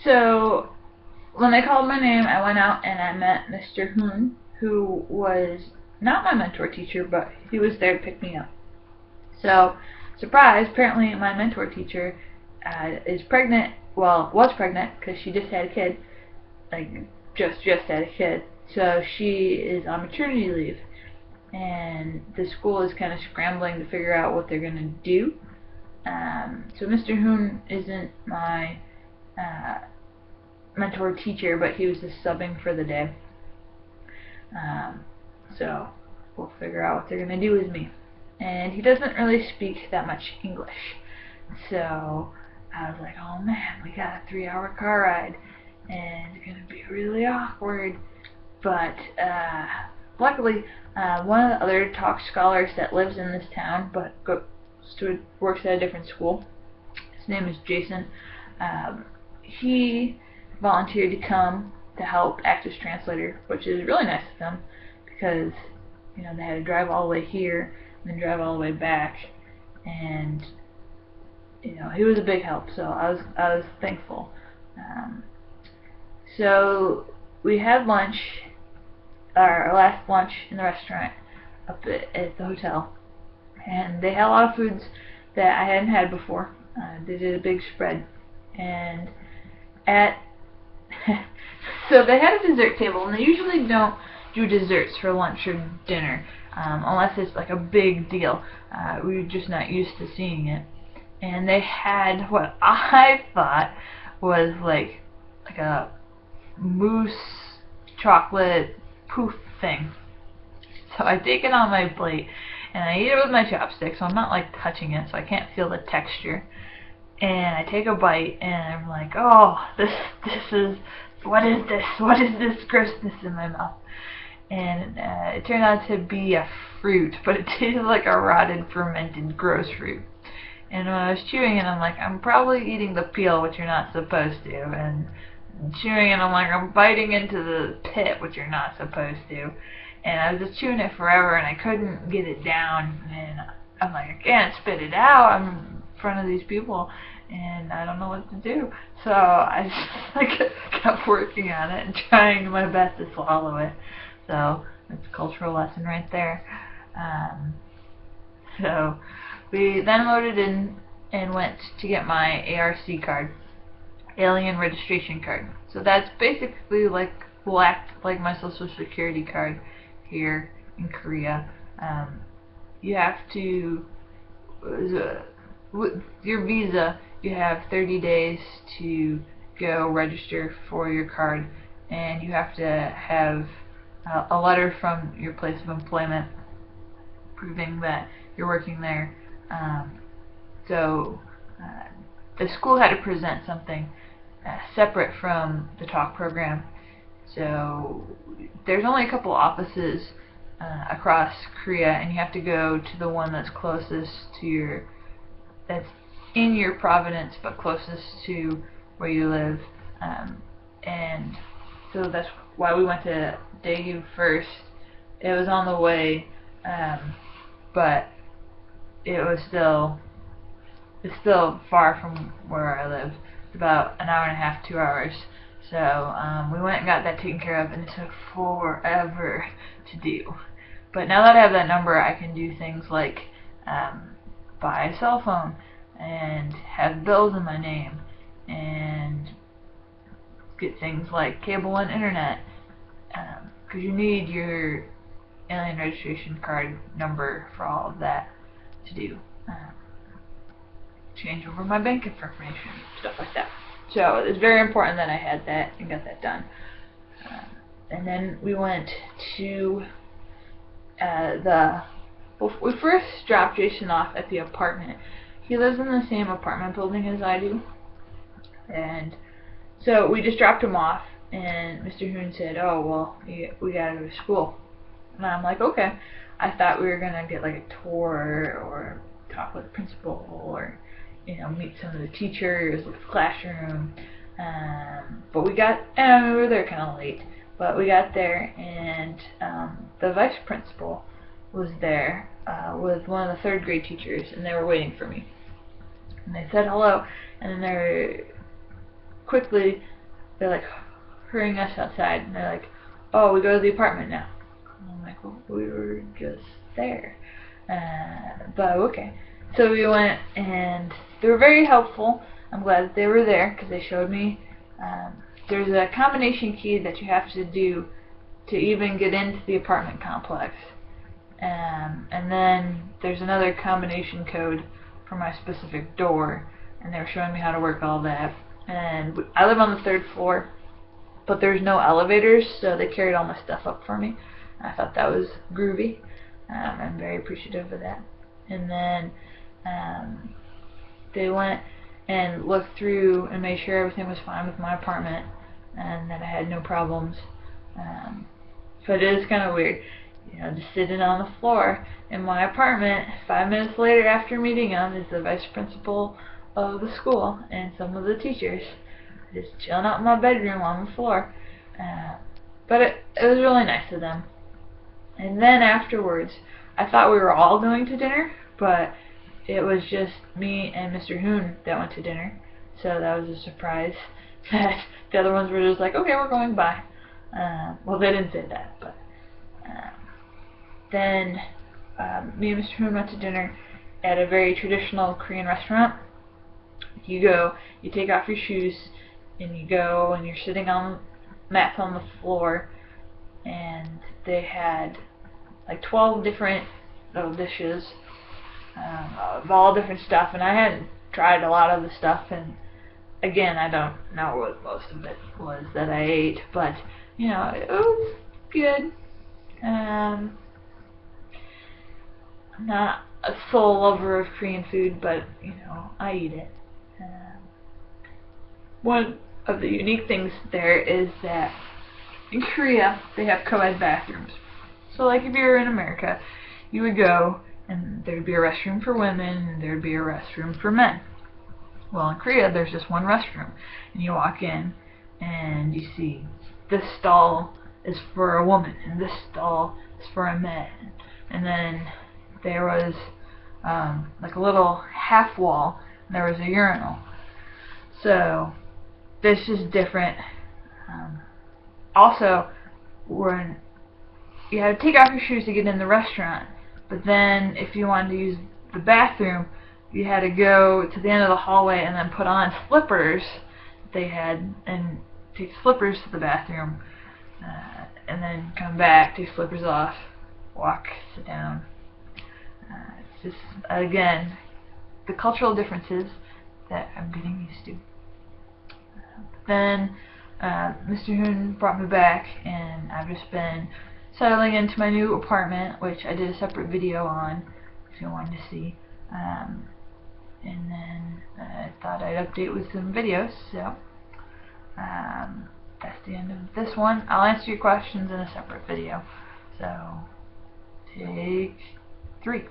So when they called my name, I went out and I met Mr. Hoon, who was not my mentor teacher, but he was there to pick me up. So, surprise, apparently my mentor teacher is pregnant, well, was pregnant, because she just had a kid, like, just had a kid. So she is on maternity leave, and the school is kind of scrambling to figure out what they're going to do. So Mr. Hoon isn't my mentor teacher, but he was just subbing for the day. So we'll figure out what they're going to do with me. And he doesn't really speak that much English. So I was like, oh man, we got a 3-hour car ride, and it's going to be really awkward. But luckily, one of the other talk scholars that lives in this town, but works at a different school, his name is Jason, he volunteered to come to help act as translator, which is really nice of them, because they had to drive all the way here and then drive all the way back, and he was a big help, so I was thankful. So we had lunch, our last lunch in the restaurant up at the hotel, and they had a lot of foods that I hadn't had before. They did a big spread, and so they had a dessert table, and they usually don't do desserts for lunch or dinner unless it's like a big deal. We're just not used to seeing it. And they had what I thought was like a mousse chocolate poof thing. So I take it on my plate and I eat it with my chopsticks, so I'm not like touching it, so I can't feel the texture. And I take a bite and I'm like, oh, this is, what is this? What is this grossness in my mouth? And it turned out to be a fruit, but it tasted like a rotted, fermented, gross fruit. And when I was chewing it, I'm like, I'm probably eating the peel, which you're not supposed to. And chewing it, I'm like, I'm biting into the pit, which you're not supposed to. And I was just chewing it forever, and I couldn't get it down. And I'm like, I can't spit it out. I'm in front of these people, and I don't know what to do. So I kept working on it and trying my best to swallow it. So that's a cultural lesson right there. So we then loaded in and went to get my ARC card, Alien Registration Card. So that's basically like will act like my Social Security card here in Korea. You have to, with your visa, you have 30 days to go register for your card, and you have to have a letter from your place of employment proving that you're working there. So the school had to present something separate from the talk program. So there's only a couple offices across Korea, and you have to go to the one that's closest to that's in your province but closest to where you live. And so that's why we went to Daegu first. It was on the way, but it's still far from where I live. It's about an hour and a half, 2 hours. So we went and got that taken care of, and it took forever to do. But now that I have that number, I can do things like buy a cell phone and have bills in my name and get things like cable and internet, because you need your alien registration card number for all of that to do. Change over my bank information, stuff like that. So it's very important that I had that and got that done. And then we went to we first dropped Jason off at the apartment. He lives in the same apartment building as I do, and so we just dropped him off, and Mr. Hoon said, oh, well, we gotta go to school. And I'm like, okay. I thought we were gonna get like a tour or talk with the principal or meet some of the teachers, look at the classroom. But we were there kind of late, but we got there, and the vice principal was there with one of the 3rd grade teachers, and they were waiting for me. And they said hello, and then quickly they're like hurrying us outside, and they're like, "Oh, we go to the apartment now." And I'm like, "Well, we were just there." But okay. So we went, and they were very helpful. I'm glad that they were there because they showed me. There's a combination key that you have to do to even get into the apartment complex. And then there's another combination code for my specific door, and they were showing me how to work all that. And I live on the 3rd floor, but there's no elevators, so they carried all my stuff up for me. I thought that was groovy. I'm very appreciative of that. And then they went and looked through and made sure everything was fine with my apartment and that I had no problems. But it is kind of weird, you know, just sitting on the floor in my apartment. 5 minutes later, after meeting them, is the vice principal of the school and some of the teachers just chilling out in my bedroom on the floor. But it was really nice of them. And then afterwards, I thought we were all going to dinner, but it was just me and Mr. Hoon that went to dinner. So that was a surprise. The other ones were just like, "Okay, we're going by." Well, they didn't say that, but then me and Mr. Hoon went to dinner at a very traditional Korean restaurant. You go, you take off your shoes, and you go, and you're sitting on mats on the floor, and they had like 12 different little dishes of all different stuff, and I hadn't tried a lot of the stuff, and again, I don't know what most of it was that I ate, but you know, it was good. I'm not a sole lover of Korean food, but you know, I eat it. One of the unique things there is that in Korea they have co-ed bathrooms. So like if you were in America, you would go and there'd be a restroom for women and there'd be a restroom for men. Well, in Korea there's just one restroom, and you walk in and you see this stall is for a woman and this stall is for a man. And then there was like a little half wall, and there was a urinal. So this is different. Also, when you had to take off your shoes to get in the restaurant, but then if you wanted to use the bathroom, you had to go to the end of the hallway and then put on slippers they had and take slippers to the bathroom, and then come back, take slippers off, walk, sit down. It's just, again, the cultural differences that I'm getting used to. Then Mr. Hoon brought me back, and I've just been settling into my new apartment, which I did a separate video on if you wanted to see. And then I thought I'd update with some videos, so that's the end of this one. I'll answer your questions in a separate video. So, take 3.